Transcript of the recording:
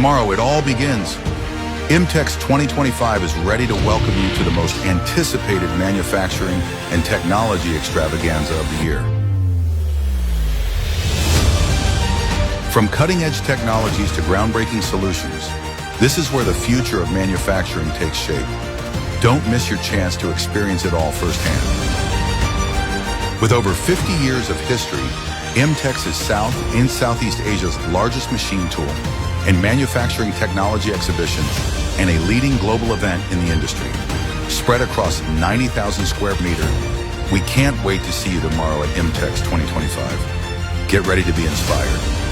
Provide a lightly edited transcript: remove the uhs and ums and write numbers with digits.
Tomorrow it all begins. IMTEX 2025 is ready to welcome you to the most anticipated manufacturing and technology extravaganza of the year. From cutting-edge technologies to groundbreaking solutions, this is where the future of manufacturing takes shape. Don't miss your chance to experience it all firsthand. With over 50 years of history, IMTEX is Southeast Asia's largest machine tool and manufacturing technology exhibition and a leading global event in the industry. Spread across 90,000 square meters, we can't wait to see you tomorrow at IMTEX 2025. Get ready to be inspired.